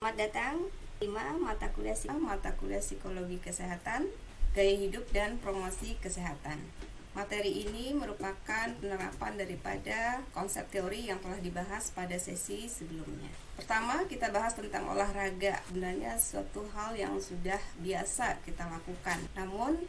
Selamat datang di mata kuliah psikologi kesehatan, gaya hidup dan promosi kesehatan. Materi ini merupakan penerapan daripada konsep teori yang telah dibahas pada sesi sebelumnya. Pertama, kita bahas tentang olahraga. Sebenarnya suatu hal yang sudah biasa kita lakukan. Namun,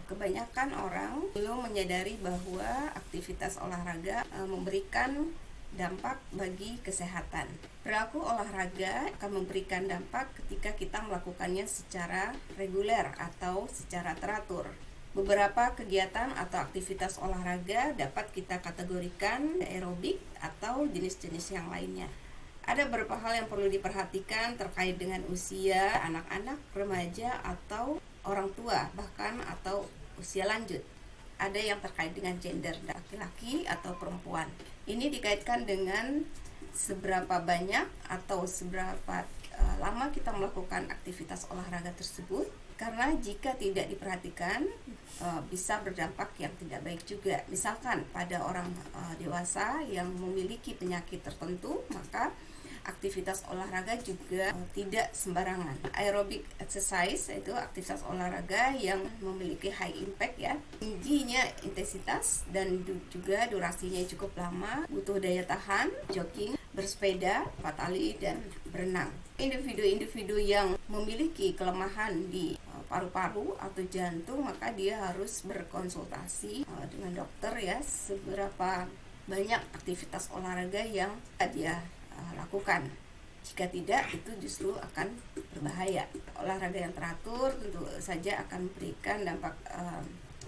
kebanyakan orang belum menyadari bahwa aktivitas olahraga memberikan dampak bagi kesehatan. Perilaku olahraga akan memberikan dampak ketika kita melakukannya secara reguler atau secara teratur. Beberapa kegiatan atau aktivitas olahraga dapat kita kategorikan aerobik atau jenis-jenis yang lainnya. Ada beberapa hal yang perlu diperhatikan terkait dengan usia anak-anak, remaja, atau orang tua, bahkan atau usia lanjut. Ada yang terkait dengan gender, laki-laki atau perempuan. Ini dikaitkan dengan seberapa banyak atau seberapa lama kita melakukan aktivitas olahraga tersebut. Karena jika tidak diperhatikan bisa berdampak yang tidak baik juga. Misalkan pada orang dewasa yang memiliki penyakit tertentu, maka aktivitas olahraga juga tidak sembarangan. Aerobic exercise itu aktivitas olahraga yang memiliki high impact ya, tingginya intensitas dan juga durasinya cukup lama, butuh daya tahan, jogging, bersepeda, patali, dan berenang. Individu-individu yang memiliki kelemahan di paru-paru atau jantung, maka dia harus berkonsultasi dengan dokter ya, seberapa banyak aktivitas olahraga yang dia lakukan. Jika tidak, itu justru akan berbahaya. Olahraga yang teratur tentu saja akan memberikan dampak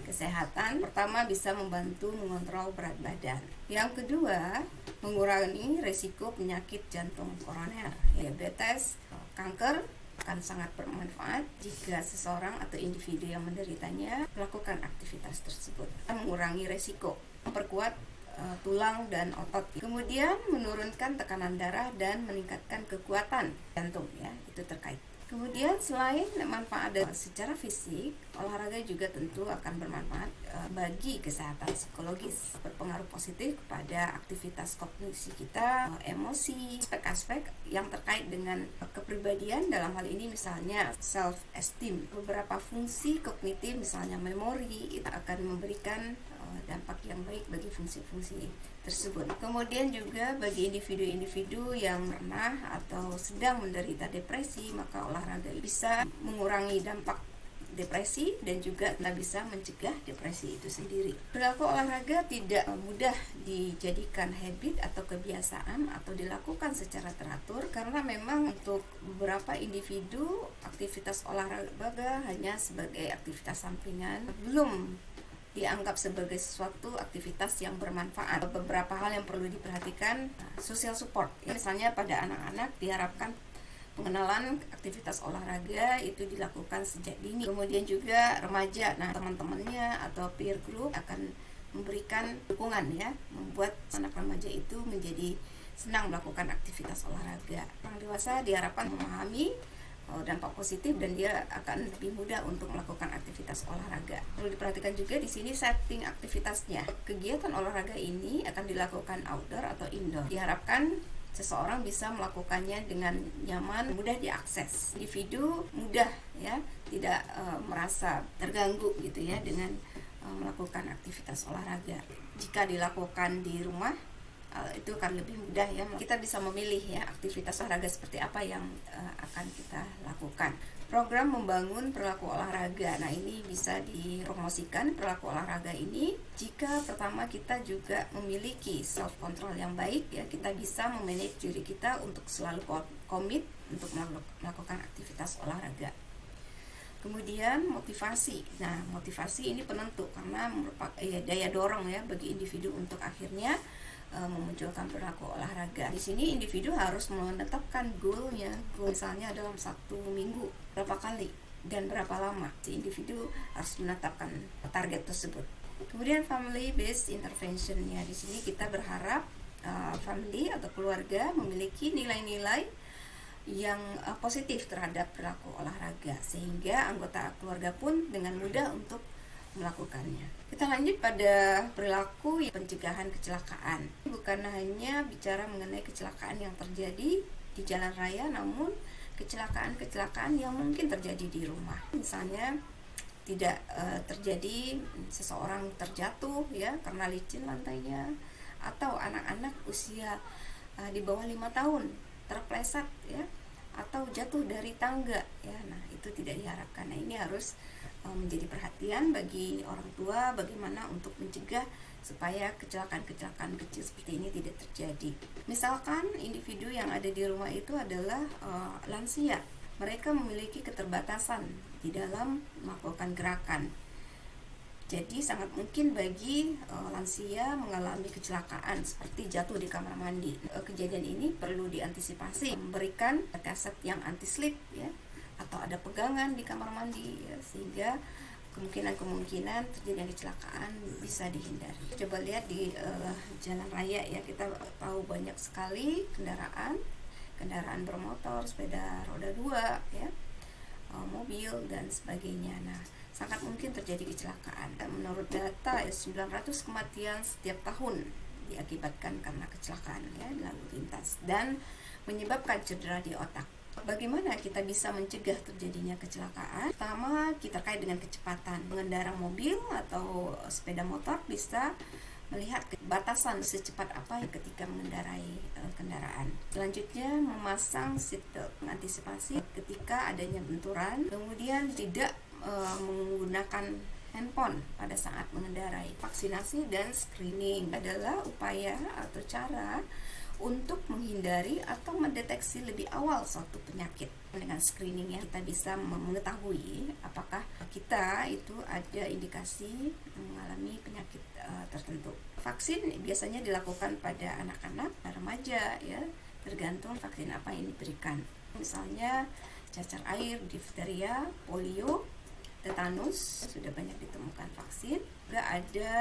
kesehatan. Pertama, bisa membantu mengontrol berat badan. Yang kedua, mengurangi resiko penyakit jantung koroner, diabetes, kanker. Akan sangat bermanfaat jika seseorang atau individu yang menderitanya melakukan aktivitas tersebut. Mengurangi resiko, memperkuat tulang dan otot. Kemudian menurunkan tekanan darah dan meningkatkan kekuatan jantung ya, itu terkait. Kemudian selain manfaat secara fisik, olahraga juga tentu akan bermanfaat bagi kesehatan psikologis, berpengaruh positif kepada aktivitas kognisi kita, emosi, aspek-aspek yang terkait dengan kepribadian. Dalam hal ini misalnya self esteem, beberapa fungsi kognitif misalnya memori itu akan memberikan dampak yang baik bagi fungsi-fungsi tersebut. Kemudian juga bagi individu-individu yang pernah atau sedang menderita depresi, maka olahraga bisa mengurangi dampak depresi dan juga bisa mencegah depresi itu sendiri. Perilaku olahraga tidak mudah dijadikan habit atau kebiasaan atau dilakukan secara teratur, karena memang untuk beberapa individu aktivitas olahraga hanya sebagai aktivitas sampingan, belum dianggap sebagai sesuatu aktivitas yang bermanfaat. Beberapa hal yang perlu diperhatikan, social support. Misalnya pada anak-anak diharapkan pengenalan aktivitas olahraga itu dilakukan sejak dini. Kemudian juga remaja, nah teman-temannya atau peer group akan memberikan dukungan ya, membuat anak remaja itu menjadi senang melakukan aktivitas olahraga. Orang dewasa diharapkan memahami dampak positif dan dia akan lebih mudah untuk melakukan aktivitas olahraga. Perlu diperhatikan juga di sini setting aktivitasnya. Kegiatan olahraga ini akan dilakukan outdoor atau indoor. Diharapkan seseorang bisa melakukannya dengan nyaman, mudah diakses. Individu mudah ya, tidak merasa terganggu gitu ya dengan melakukan aktivitas olahraga. Jika dilakukan di rumah, itu akan lebih mudah ya. Kita bisa memilih ya aktivitas olahraga seperti apa yang akan kita lakukan. Program membangun perilaku olahraga. Nah, ini bisa dipromosikan perilaku olahraga ini jika pertama kita juga memiliki self control yang baik ya. Kita bisa memanage diri kita untuk selalu komit untuk melakukan aktivitas olahraga. Kemudian motivasi. Nah, motivasi ini penentu karena merupakan daya dorong ya bagi individu untuk akhirnya memunculkan perilaku olahraga. Di sini individu harus menetapkan goalnya, misalnya dalam 1 minggu berapa kali dan berapa lama. Si individu harus menetapkan target tersebut. Kemudian family based intervention ya, di sini kita berharap family atau keluarga memiliki nilai-nilai yang positif terhadap perilaku olahraga sehingga anggota keluarga pun dengan mudah untuk melakukannya. Kita lanjut pada perilaku pencegahan kecelakaan. Bukan hanya bicara mengenai kecelakaan yang terjadi di jalan raya, namun kecelakaan-kecelakaan yang mungkin terjadi di rumah. Misalnya tidak terjadi seseorang terjatuh ya karena licin lantainya, atau anak-anak usia di bawah 5 tahun terpleset ya, atau jatuh dari tangga ya. Nah, itu tidak diharapkan. Nah, ini harus menjadi perhatian bagi orang tua bagaimana untuk mencegah supaya kecelakaan-kecelakaan kecil seperti ini tidak terjadi. Misalkan individu yang ada di rumah itu adalah lansia, mereka memiliki keterbatasan di dalam melakukan gerakan. Jadi sangat mungkin bagi lansia mengalami kecelakaan seperti jatuh di kamar mandi. Kejadian ini perlu diantisipasi, memberikan kaset yang anti slip ya, atau ada pegangan di kamar mandi ya, sehingga kemungkinan terjadinya kecelakaan bisa dihindari. Coba lihat di jalan raya ya, kita tahu banyak sekali kendaraan bermotor, sepeda roda 2 ya, mobil dan sebagainya. Nah, sangat mungkin terjadi kecelakaan. Menurut data 900 kematian setiap tahun diakibatkan karena kecelakaan ya lalu lintas dan menyebabkan cedera di otak. Bagaimana kita bisa mencegah terjadinya kecelakaan? Pertama, kita terkait dengan kecepatan. Pengendara mobil atau sepeda motor bisa melihat batasan secepat apa ketika mengendarai kendaraan. Selanjutnya, memasang seatbelt, mengantisipasi ketika adanya benturan. Kemudian tidak menggunakan handphone pada saat mengendarai. Vaksinasi dan screening adalah upaya atau cara untuk menghindari atau mendeteksi lebih awal suatu penyakit. Dengan screening ya, kita bisa mengetahui apakah kita itu ada indikasi mengalami penyakit tertentu. Vaksin biasanya dilakukan pada anak-anak, remaja ya, tergantung vaksin apa yang diberikan. Misalnya cacar air, difteria, polio, tetanus, sudah banyak ditemukan vaksin. Juga ada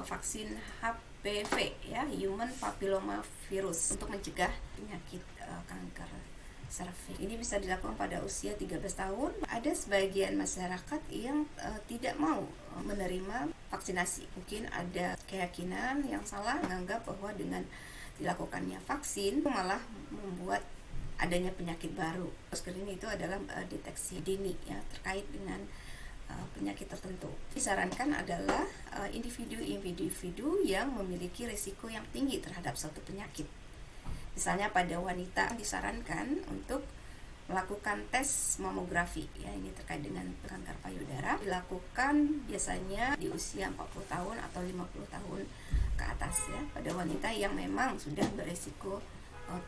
vaksin HPV ya, Human Papilloma Virus, untuk mencegah penyakit kanker serviks. Ini bisa dilakukan pada usia 13 tahun. Ada sebagian masyarakat yang tidak mau menerima vaksinasi. Mungkin ada keyakinan yang salah menganggap bahwa dengan dilakukannya vaksin malah membuat adanya penyakit baru. Screening itu adalah deteksi dini ya terkait dengan penyakit tertentu. Disarankan adalah individu-individu yang memiliki risiko yang tinggi terhadap suatu penyakit. Misalnya pada wanita disarankan untuk melakukan tes mamografi ya, ini terkait dengan kanker payudara, dilakukan biasanya di usia 40 tahun atau 50 tahun ke atas ya, pada wanita yang memang sudah berisiko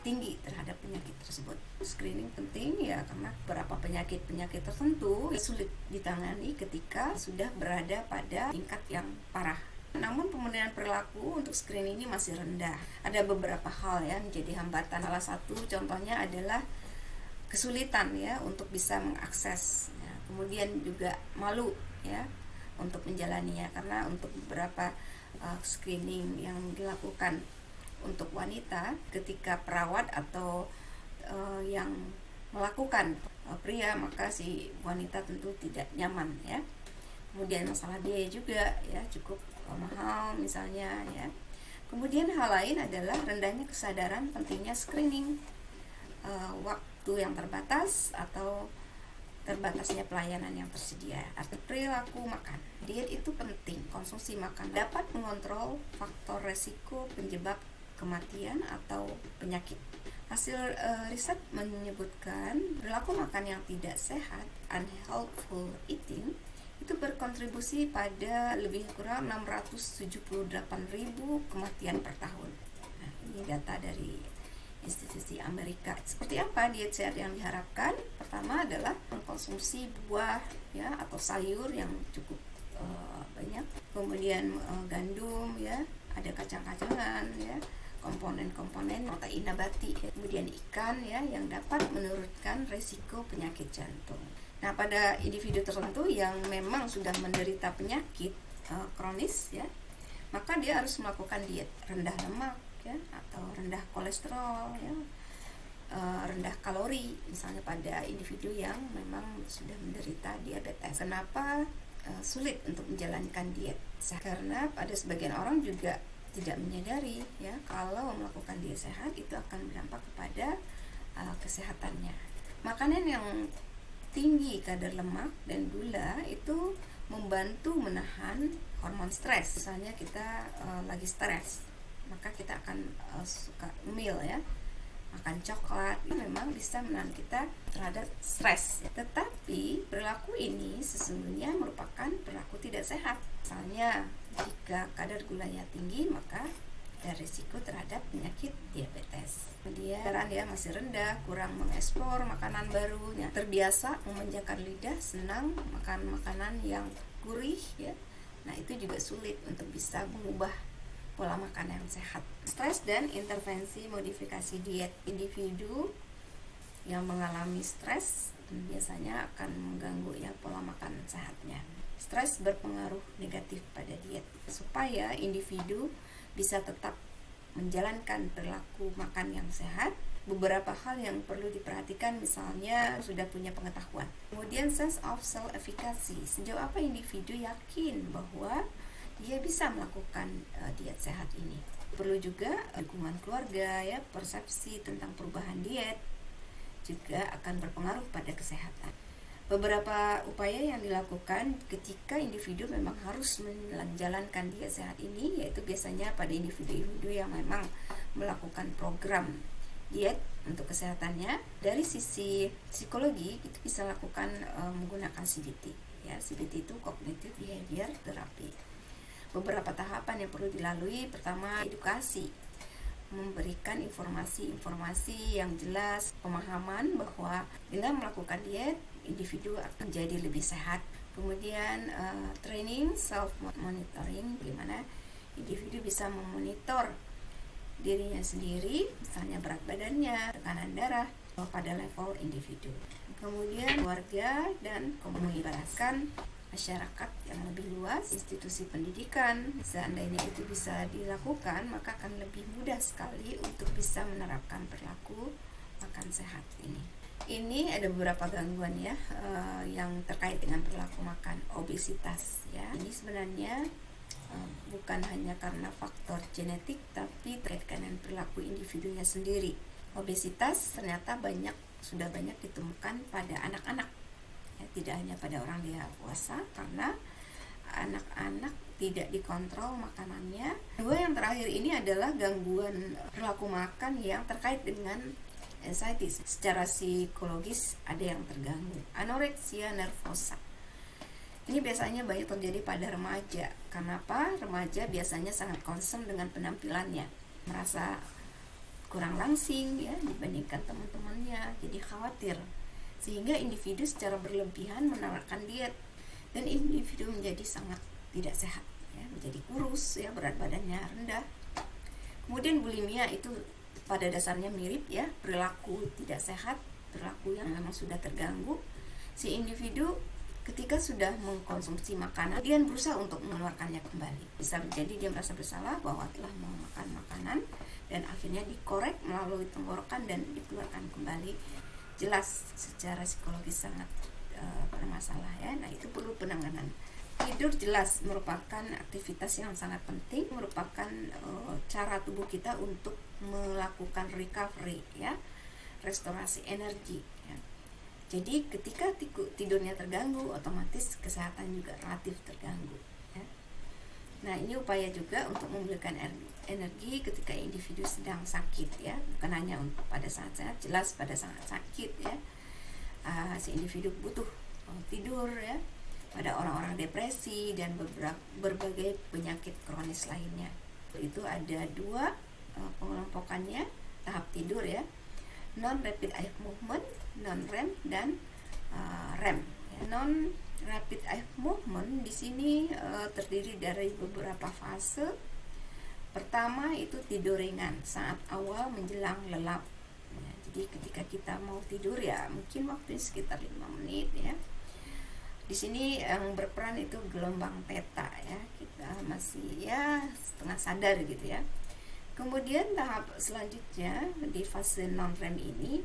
tinggi terhadap penyakit tersebut. Screening penting ya karena beberapa penyakit tertentu sulit ditangani ketika sudah berada pada tingkat yang parah. Namun pemenuhan perilaku untuk screening ini masih rendah. Ada beberapa hal ya menjadi hambatan. Salah satu contohnya adalah kesulitan ya untuk bisa mengakses ya. Kemudian juga malu ya untuk menjalaninya, karena untuk beberapa screening yang dilakukan untuk wanita, ketika perawat atau yang melakukan pria, maka si wanita tentu tidak nyaman ya. Kemudian masalah biaya juga ya, cukup mahal misalnya ya. Kemudian hal lain adalah rendahnya kesadaran pentingnya screening, waktu yang terbatas atau terbatasnya pelayanan yang tersedia. Arti perilaku makan. Diet itu penting. Konsumsi makan dapat mengontrol faktor resiko penyebab kematian atau penyakit. Hasil riset menyebutkan perilaku makan yang tidak sehat, unhealthful eating, itu berkontribusi pada lebih kurang 678.000 kematian per tahun. Nah, ini data dari institusi Amerika. Seperti apa diet sehat yang diharapkan? Pertama adalah mengkonsumsi buah ya atau sayur yang cukup banyak. Kemudian gandum ya, ada kacang-kacangan ya, komponen-komponen protein nabati ya. Kemudian ikan ya yang dapat menurunkan resiko penyakit jantung. Nah, pada individu tertentu yang memang sudah menderita penyakit kronis ya, maka dia harus melakukan diet rendah lemak ya, atau rendah kolesterol ya, rendah kalori, misalnya pada individu yang memang sudah menderita diabetes. Kenapa sulit untuk menjalankan diet? Karena pada sebagian orang juga tidak menyadari ya kalau melakukan diet sehat itu akan berdampak kepada kesehatannya. Makanan yang tinggi kadar lemak dan gula itu membantu menahan hormon stres. Misalnya kita lagi stres, maka kita akan suka ngemil ya, makan coklat, itu memang bisa menahan kita terhadap stres. Tetapi perilaku ini sesungguhnya merupakan perilaku tidak sehat. Misalnya jika kadar gulanya tinggi, maka ada risiko terhadap penyakit diabetes. Kemudian darah dia masih rendah, kurang mengeksplor makanan baru, terbiasa memanjakan lidah, senang makan makanan yang gurih ya. Nah, itu juga sulit untuk bisa mengubah pola makan yang sehat. Stres dan intervensi modifikasi diet. Individu yang mengalami stres biasanya akan mengganggu ya pola makan sehatnya. Stres berpengaruh negatif pada diet. Supaya individu bisa tetap menjalankan perilaku makan yang sehat, beberapa hal yang perlu diperhatikan, misalnya sudah punya pengetahuan. Kemudian sense of self efficacy, sejauh apa individu yakin bahwa dia bisa melakukan diet sehat ini. Perlu juga dukungan keluarga ya, persepsi tentang perubahan diet juga akan berpengaruh pada kesehatan. Beberapa upaya yang dilakukan ketika individu memang harus menjalankan diet sehat ini, yaitu biasanya pada individu-individu yang memang melakukan program diet untuk kesehatannya. Dari sisi psikologi itu bisa lakukan menggunakan CBT ya. CBT itu Cognitive Behavior Therapy. Beberapa tahapan yang perlu dilalui. Pertama, edukasi, memberikan informasi yang jelas, pemahaman bahwa dengan melakukan diet individu akan menjadi lebih sehat. Kemudian training self monitoring, bagaimana individu bisa memonitor dirinya sendiri, misalnya berat badannya, tekanan darah pada level individu. Kemudian keluarga dan komunitas, masyarakat yang lebih luas, institusi pendidikan. Seandainya itu bisa dilakukan, maka akan lebih mudah sekali untuk bisa menerapkan perilaku makan sehat ini. Ini ada beberapa gangguan ya yang terkait dengan perilaku makan. Obesitas ya, ini sebenarnya bukan hanya karena faktor genetik, tapi terkait dengan perilaku individunya sendiri. Obesitas ternyata sudah banyak ditemukan pada anak-anak ya, tidak hanya pada orang dewasa, karena anak-anak tidak dikontrol makanannya. Dua yang terakhir ini adalah gangguan perilaku makan yang terkait dengan anxiety. Secara psikologis ada yang terganggu. Anoreksia nervosa. Ini biasanya banyak terjadi pada remaja. Kenapa? Remaja biasanya sangat concern dengan penampilannya, merasa kurang langsing ya dibandingkan teman-temannya, jadi khawatir, sehingga individu secara berlebihan menerapkan diet dan individu menjadi sangat tidak sehat ya, menjadi kurus ya, berat badannya rendah. Kemudian bulimia itu pada dasarnya mirip ya, perilaku tidak sehat, perilaku yang memang sudah terganggu. Si individu ketika sudah mengkonsumsi makanan, dia berusaha untuk mengeluarkannya kembali. Bisa menjadi dia merasa bersalah bahwa telah memakan makanan dan akhirnya dikorek melalui tenggorokan dan dikeluarkan kembali. Jelas secara psikologis sangat bermasalah ya. Nah, itu perlu penanganan. Tidur jelas merupakan aktivitas yang sangat penting, merupakan cara tubuh kita untuk melakukan recovery ya, restorasi energi ya. Jadi ketika tidurnya terganggu, otomatis kesehatan juga relatif terganggu ya. Nah, ini upaya juga untuk memberikan energi ketika individu sedang sakit ya, bukan hanya pada saat sehat, jelas pada saat sakit ya. Si individu butuh tidur ya. Pada orang-orang depresi dan berbagai penyakit kronis lainnya. Itu ada dua pengelompokannya tahap tidur ya, non rapid eye movement, non REM dan REM. Non rapid eye movement di sini terdiri dari beberapa fase. Pertama itu tidur ringan saat awal menjelang lelap ya, jadi ketika kita mau tidur ya mungkin waktu sekitar 5 menit ya. Di sini yang berperan itu gelombang theta ya, kita masih ya setengah sadar gitu ya. Kemudian tahap selanjutnya di fase non REM ini,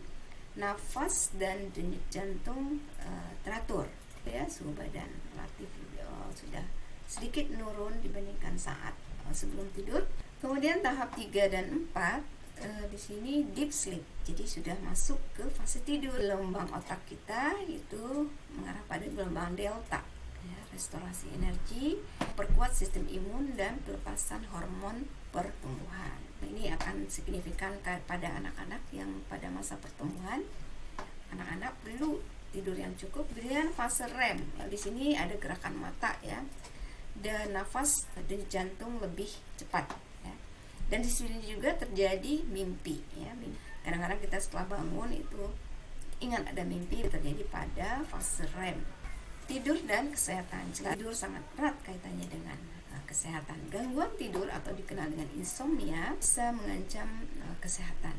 nafas dan denyut jantung teratur ya, suhu badan relatif sudah sedikit menurun dibandingkan saat sebelum tidur. Kemudian tahap 3 dan 4 di sini deep sleep, jadi sudah masuk ke fase tidur. Gelombang otak kita itu mengarah pada gelombang delta, ya, restorasi energi, perkuat sistem imun dan pelepasan hormon pertumbuhan. Ini akan signifikan pada anak-anak yang pada masa pertumbuhan. Anak-anak perlu tidur yang cukup. Kemudian fase REM, ya, di sini ada gerakan mata, ya, dan nafas dan jantung lebih cepat, ya. Dan di sini juga terjadi mimpi, ya. Kadang-kadang kita setelah bangun itu ingat ada mimpi, terjadi pada fase REM. Tidur dan kesehatan. Tidur sangat erat kaitannya dengan kesehatan. Gangguan tidur atau dikenal dengan insomnia bisa mengancam kesehatan,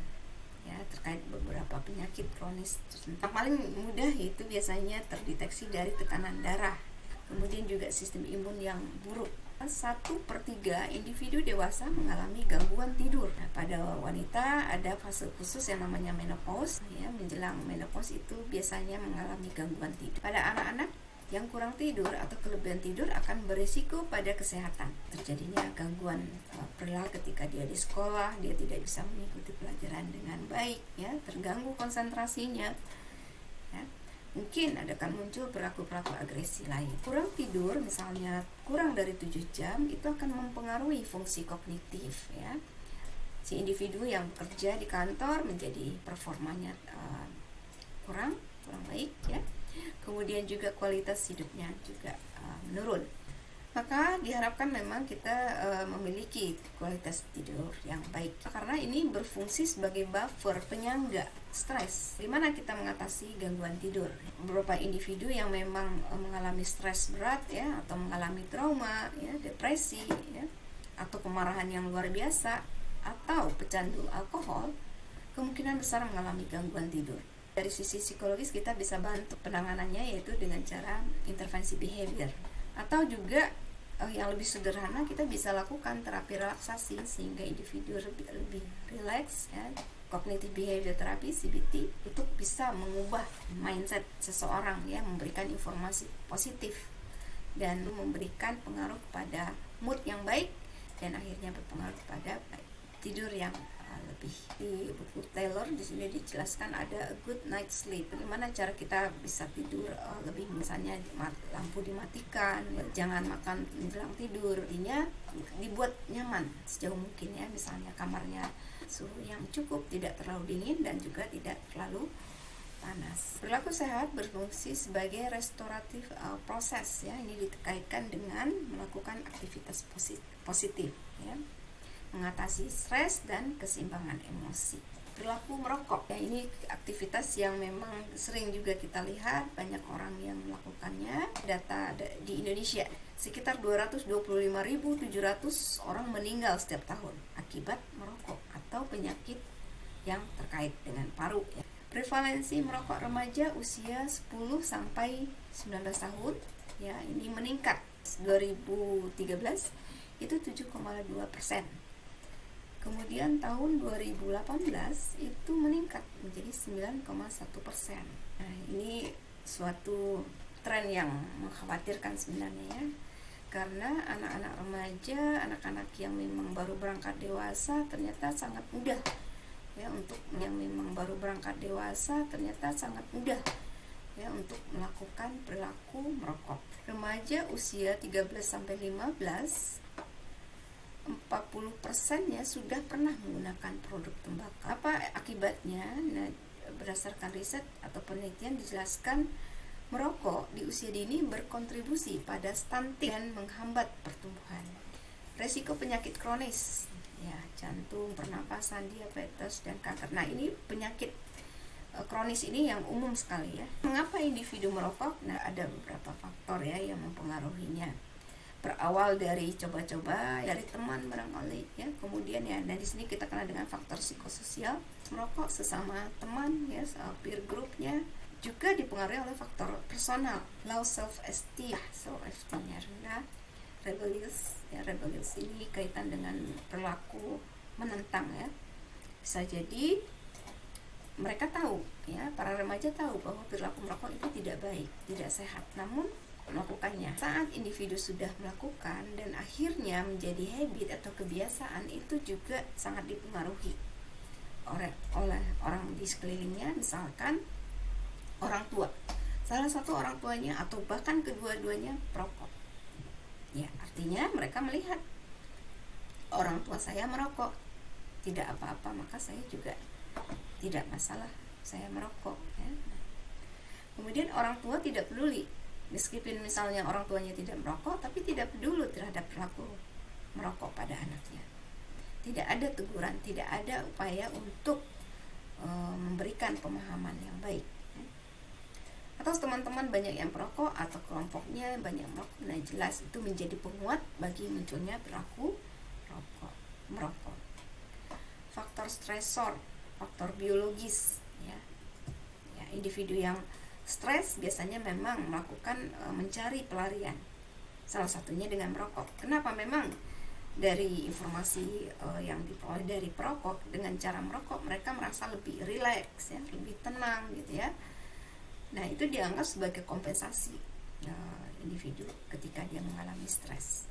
ya, terkait beberapa penyakit kronis. Yang paling mudah itu biasanya terdeteksi dari tekanan darah, kemudian juga sistem imun yang buruk. 1/3 individu dewasa mengalami gangguan tidur. Nah, pada wanita ada fase khusus yang namanya menopause, ya, menjelang menopause itu biasanya mengalami gangguan tidur. Pada anak-anak yang kurang tidur atau kelebihan tidur akan berisiko pada kesehatan. Terjadinya gangguan perilaku ketika dia di sekolah, dia tidak bisa mengikuti pelajaran dengan baik, ya, terganggu konsentrasinya, ya. Mungkin akan muncul perilaku-perilaku agresi lain. Kurang tidur, misalnya kurang dari 7 jam, itu akan mempengaruhi fungsi kognitif, ya. Si individu yang bekerja di kantor menjadi performanya kurang baik, ya. Kemudian juga kualitas hidupnya juga menurun. Maka diharapkan memang kita memiliki kualitas tidur yang baik, karena ini berfungsi sebagai buffer penyangga stres. Gimana kita mengatasi gangguan tidur? Beberapa individu yang memang mengalami stres berat, ya, atau mengalami trauma, ya, depresi, ya, atau kemarahan yang luar biasa, atau pecandu alkohol, kemungkinan besar mengalami gangguan tidur. Dari sisi psikologis kita bisa bantu penanganannya, yaitu dengan cara intervensi behavior, atau juga yang lebih sederhana kita bisa lakukan terapi relaksasi sehingga individu lebih rileks, ya. Cognitive behavior therapy CBT itu bisa mengubah mindset seseorang, ya, memberikan informasi positif dan memberikan pengaruh kepada mood yang baik dan akhirnya berpengaruh pada tidur yang lebih. Di buku Taylor di sini dijelaskan ada a good night sleep. Bagaimana cara kita bisa tidur lebih, misalnya lampu dimatikan, jangan makan menjelang tidur. Artinya dibuat nyaman sejauh mungkin, ya, misalnya kamarnya suhu yang cukup, tidak terlalu dingin dan juga tidak terlalu panas. Perilaku sehat berfungsi sebagai restoratif proses, ya. Ini dikaitkan dengan melakukan aktivitas positif, ya, mengatasi stres dan keseimbangan emosi. Perilaku merokok, ya, ini aktivitas yang memang sering juga kita lihat banyak orang yang melakukannya. Data di Indonesia sekitar 225.700 orang meninggal setiap tahun akibat merokok atau penyakit yang terkait dengan paru, ya. Prevalensi merokok remaja usia 10 sampai 19 tahun, ya, ini meningkat. 2013 itu 7,2%. Kemudian tahun 2018 itu meningkat menjadi 9,1%. Nah, ini suatu tren yang mengkhawatirkan sebenarnya, ya, karena anak-anak remaja, anak-anak yang memang baru berangkat dewasa ternyata sangat mudah, ya, untuk yang memang baru berangkat dewasa ternyata sangat mudah, ya, untuk melakukan perilaku merokok. Remaja usia 13 sampai 15 40%-nya sudah pernah menggunakan produk tembakau. Apa akibatnya? Nah, berdasarkan riset atau penelitian dijelaskan merokok di usia dini berkontribusi pada stunting dan menghambat pertumbuhan. Resiko penyakit kronis, ya, jantung, pernapasan, diabetes, dan kanker. Nah, ini penyakit kronis ini yang umum sekali, ya. Mengapa individu merokok? Nah, ada beberapa faktor, ya, yang mempengaruhinya. Berawal dari coba-coba dari teman barangkali, ya, kemudian, ya, dan di sini kita kenal dengan faktor psikososial, merokok sesama teman, ya, peer groupnya, juga dipengaruhi oleh faktor personal, low self esteem, nya rendah, rebellious, ya, rebellious ini kaitan dengan perilaku menentang, ya. Bisa jadi mereka tahu, ya, para remaja tahu bahwa perilaku merokok itu tidak baik, tidak sehat, namun melakukannya. Saat individu sudah melakukan dan akhirnya menjadi habit atau kebiasaan, itu juga sangat dipengaruhi oleh orang di sekelilingnya, misalkan orang tua, salah satu orang tuanya atau bahkan kedua-duanya perokok. Ya, artinya mereka melihat orang tua saya merokok, tidak apa-apa, maka saya juga tidak masalah, saya merokok. Ya. Kemudian orang tua tidak peduli, meskipun misalnya orang tuanya tidak merokok, tapi tidak peduli terhadap perilaku merokok pada anaknya. Tidak ada teguran, tidak ada upaya untuk memberikan pemahaman yang baik. Atau teman-teman banyak yang perokok atau kelompoknya banyak merokok, nah jelas itu menjadi penguat bagi munculnya perilaku merokok. Faktor stresor, faktor biologis, ya, individu yang stres biasanya memang melakukan mencari pelarian, salah satunya dengan merokok. Kenapa? Memang dari informasi yang diperoleh dari perokok, dengan cara merokok mereka merasa lebih rileks, ya, lebih tenang gitu ya. Nah, itu dianggap sebagai kompensasi individu ketika dia mengalami stres,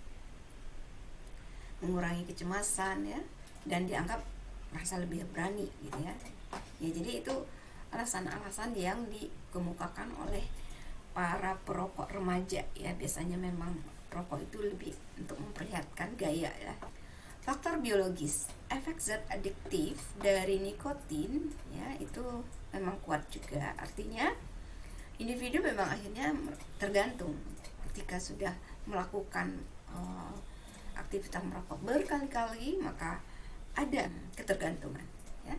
mengurangi kecemasan, ya, dan dianggap merasa lebih berani gitu ya. Ya, jadi itu alasan-alasan yang dikemukakan oleh para perokok remaja, ya. Biasanya memang rokok itu lebih untuk memperlihatkan gaya, ya. Faktor biologis, efek zat adiktif dari nikotin, ya, itu memang kuat juga. Artinya individu memang akhirnya tergantung ketika sudah melakukan aktivitas merokok berkali-kali, maka ada ketergantungan, ya,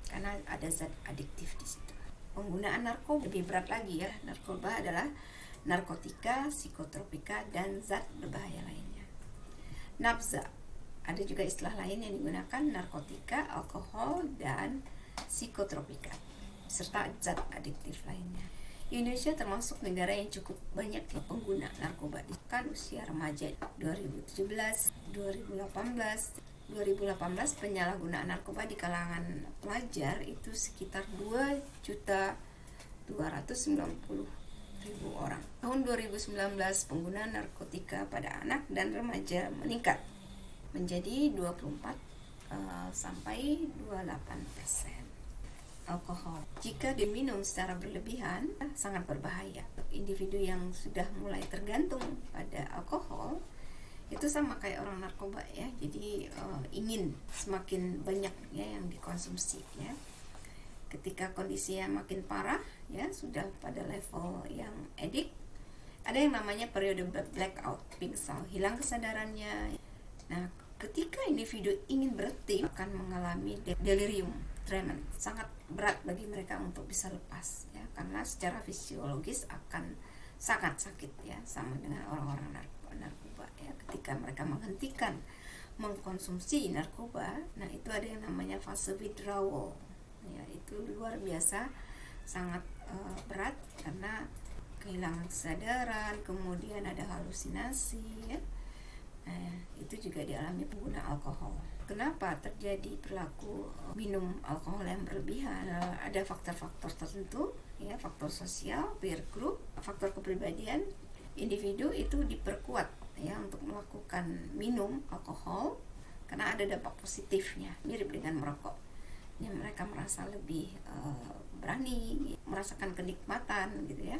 karena ada zat adiktif di situ. Penggunaan narkoba lebih berat lagi, ya. Narkoba adalah narkotika, psikotropika, dan zat berbahaya lainnya. Nafza, ada juga istilah lain yang digunakan, narkotika, alkohol, dan psikotropika, serta zat adiktif lainnya. Indonesia termasuk negara yang cukup banyak pengguna narkoba. Kan usia remaja 2017, 2018 penyalahgunaan narkoba di kalangan pelajar itu sekitar 2.290.000 orang. Tahun 2019 penggunaan narkotika pada anak dan remaja meningkat menjadi 24 sampai 28%. Alkohol, jika diminum secara berlebihan, sangat berbahaya. Individu yang sudah mulai tergantung pada alkohol itu sama kayak orang narkoba, ya. Jadi ingin semakin banyak, ya, yang dikonsumsi, ya. Ketika kondisinya makin parah, ya, sudah pada level yang edik, ada yang namanya periode blackout, pingsan, hilang kesadarannya. Nah, ketika individu ingin berhenti akan mengalami delirium tremens, sangat berat bagi mereka untuk bisa lepas, ya, karena secara fisiologis akan sangat sakit, ya, sama dengan orang-orang narkoba, ya. Ketika mereka menghentikan mengkonsumsi narkoba, nah itu ada yang namanya fase withdrawal, ya, itu luar biasa sangat berat karena kehilangan kesadaran, kemudian ada halusinasi, ya. Nah, itu juga dialami pengguna alkohol. Kenapa terjadi perilaku minum alkohol yang berlebihan? Ada faktor-faktor tertentu, ya, faktor sosial, peer group, faktor kepribadian individu itu diperkuat, ya, untuk melakukan minum alkohol karena ada dampak positifnya, mirip dengan merokok. Ya, mereka merasa lebih berani, merasakan kenikmatan gitu, ya.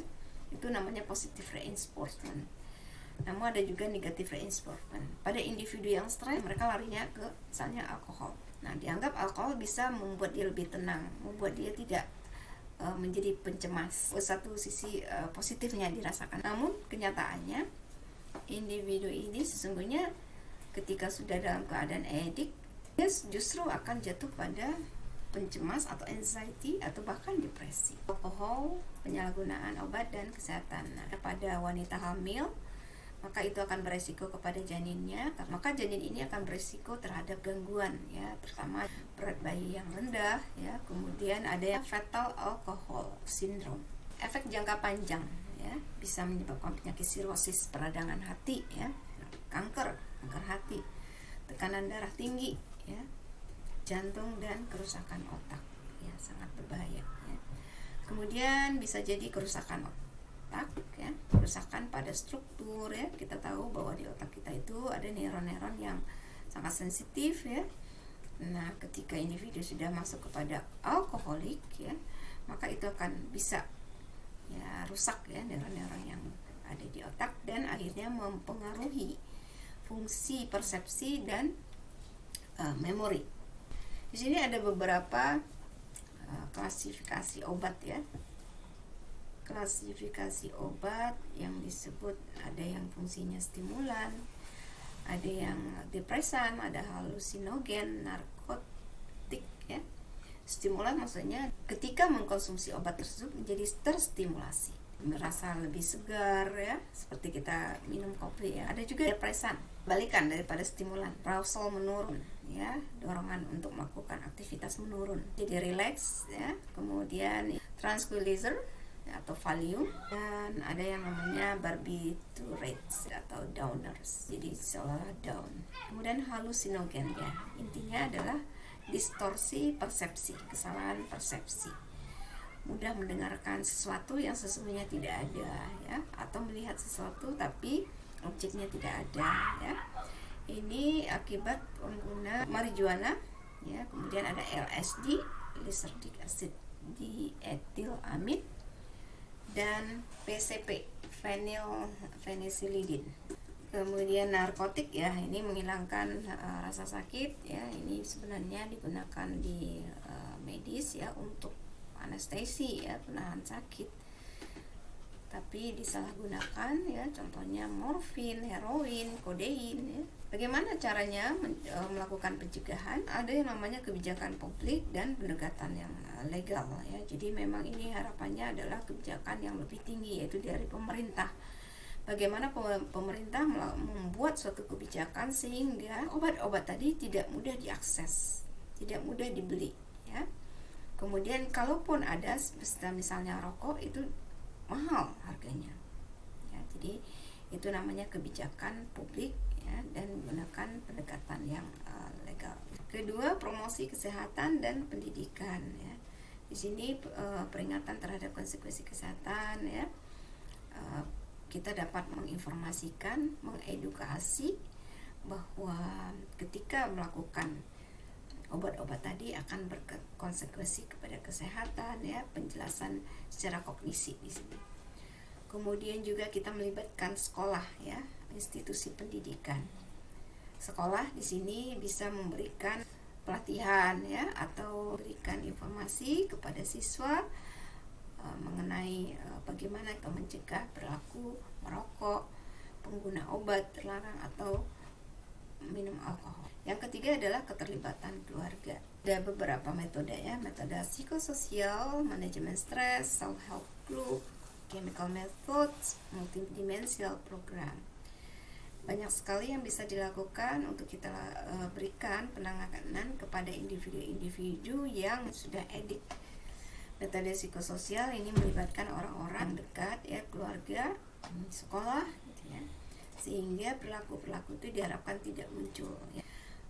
Itu namanya positive reinforcement. Namun ada juga negatif reinforcement. Pada individu yang stres, mereka larinya ke misalnya alkohol. Nah, dianggap alkohol bisa membuat dia lebih tenang, membuat dia tidak menjadi pencemas. Satu sisi positifnya dirasakan. Namun kenyataannya individu ini sesungguhnya ketika sudah dalam keadaan edik, dia justru akan jatuh pada pencemas atau anxiety atau bahkan depresi. Alkohol, penyalahgunaan obat, dan kesehatan. Nah, pada wanita hamil, maka itu akan beresiko kepada janinnya, maka janin ini akan beresiko terhadap gangguan, ya. Pertama, berat bayi yang rendah, ya. Kemudian ada yang fetal alcohol syndrome. Efek jangka panjang, ya, bisa menyebabkan penyakit sirosis peradangan hati, ya, kanker hati, tekanan darah tinggi, ya, jantung, dan kerusakan otak, ya, sangat berbahaya, ya. Kemudian bisa jadi kerusakan otak, ya, kerusakan pada struktur, ya. Kita tahu bahwa di otak kita itu ada neuron-neuron yang sangat sensitif, ya. Nah, ketika individu sudah masuk kepada alkoholik ya, maka itu akan bisa ya rusak ya neuron-neuron yang ada di otak dan akhirnya mempengaruhi fungsi persepsi dan memori. Di sini ada beberapa klasifikasi obat ya. Klasifikasi obat yang disebut ada yang fungsinya stimulan, ada yang depresan, ada halusinogen, narkotik ya. Stimulan maksudnya ketika mengkonsumsi obat tersebut menjadi terstimulasi, merasa lebih segar ya, seperti kita minum kopi ya. Ada juga depresan, balikan daripada stimulan, arousal menurun ya, dorongan untuk melakukan aktivitas menurun, jadi relax ya. Kemudian tranquilizer atau Valium, dan ada yang namanya barbiturates atau downers, jadi seolah down. Kemudian halusinogen ya, intinya adalah distorsi persepsi, kesalahan persepsi, mudah mendengarkan sesuatu yang sesungguhnya tidak ada ya, atau melihat sesuatu tapi objeknya tidak ada ya. Ini akibat pengguna marijuana ya. Kemudian ada LSD, lysergic acid diethylamide, dan PCP, phenylephrine. Kemudian narkotik ya, ini menghilangkan rasa sakit ya. Ini sebenarnya digunakan di medis ya untuk anestesi ya, penahan sakit, tapi disalahgunakan ya, contohnya morfin, heroin, kodein ya. Bagaimana caranya melakukan pencegahan? Ada yang namanya kebijakan publik dan pendekatan yang legal ya. Jadi memang ini harapannya adalah kebijakan yang lebih tinggi, yaitu dari pemerintah. Bagaimana pemerintah membuat suatu kebijakan sehingga obat-obat tadi tidak mudah diakses, tidak mudah dibeli ya. Kemudian kalaupun ada, misalnya rokok, itu mahal harganya ya. Jadi itu namanya kebijakan publik ya, dan menggunakan pendekatan yang legal. Kedua, promosi kesehatan dan pendidikan ya. Di sini peringatan terhadap konsekuensi kesehatan ya. Kita dapat menginformasikan, mengedukasi bahwa ketika melakukan obat-obat tadi akan berkonsekuensi kepada kesehatan ya, penjelasan secara kognisi di sini. Kemudian juga kita melibatkan sekolah ya, institusi pendidikan. Sekolah di sini bisa memberikan pelatihan ya, atau berikan informasi kepada siswa mengenai bagaimana kita mencegah perilaku merokok, pengguna obat terlarang atau minum alkohol. Yang ketiga adalah keterlibatan keluarga. Ada beberapa metode ya, metode psikososial, manajemen stres, self-help group, chemical methods, multidimensional program. Banyak sekali yang bisa dilakukan untuk kita berikan penanganan kepada individu-individu yang sudah edik. Metode psikososial ini melibatkan orang-orang dekat ya, keluarga, sekolah gitu ya, sehingga perilaku-perilaku itu diharapkan tidak muncul ya.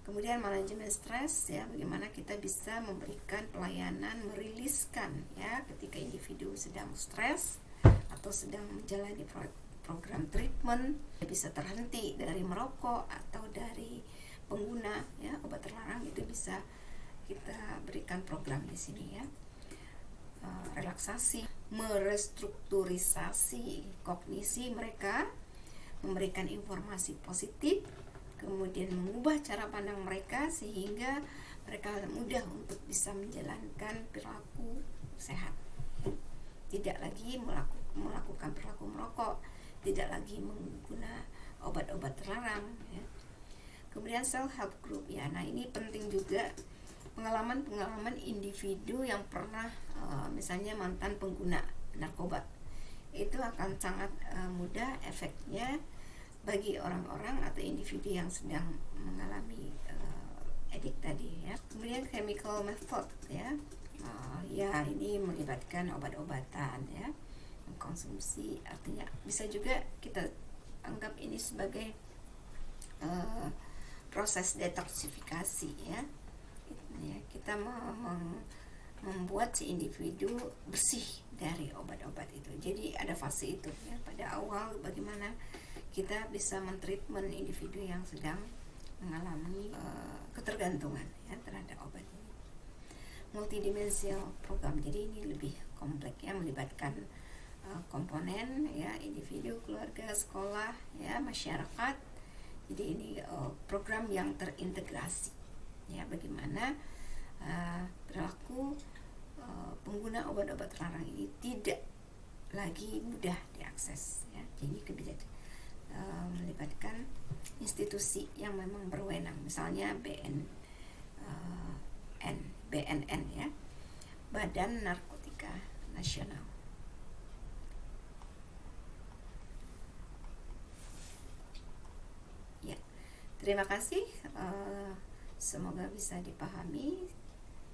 Kemudian manajemen stres ya, bagaimana kita bisa memberikan pelayanan meriliskan ya ketika individu sedang stres atau sedang menjalani program treatment, bisa terhenti dari merokok atau dari pengguna ya obat terlarang, itu bisa kita berikan program di sini ya. Relaksasi, merestrukturisasi kognisi mereka, memberikan informasi positif, kemudian mengubah cara pandang mereka sehingga mereka mudah untuk bisa menjalankan perilaku sehat. Tidak lagi melakukan perilaku merokok, tidak lagi menggunakan obat-obat terlarang ya. Kemudian self-help group ya. Nah, ini penting juga, pengalaman-pengalaman individu yang pernah misalnya mantan pengguna narkoba, itu akan sangat mudah efeknya bagi orang-orang atau individu yang sedang mengalami edik tadi ya. Kemudian chemical method ya, ya ini melibatkan obat-obatan ya, konsumsi, artinya bisa juga kita anggap ini sebagai proses detoksifikasi ya. Kita membuat si individu bersih dari obat-obat itu. Jadi ada fase itu ya, pada awal bagaimana kita bisa mentreatment individu yang sedang mengalami ketergantungan ya, terhadap obat ini. Multidimensional program, jadi ini lebih kompleks ya, melibatkan komponen ya, individu, keluarga, sekolah ya, masyarakat. Jadi ini program yang terintegrasi ya, bagaimana perilaku pengguna obat-obat terlarang ini tidak lagi mudah diakses ya. Jadi kebijakan melibatkan institusi yang memang berwenang, misalnya BNN ya, Badan Narkotika Nasional. Ya, terima kasih. Semoga bisa dipahami.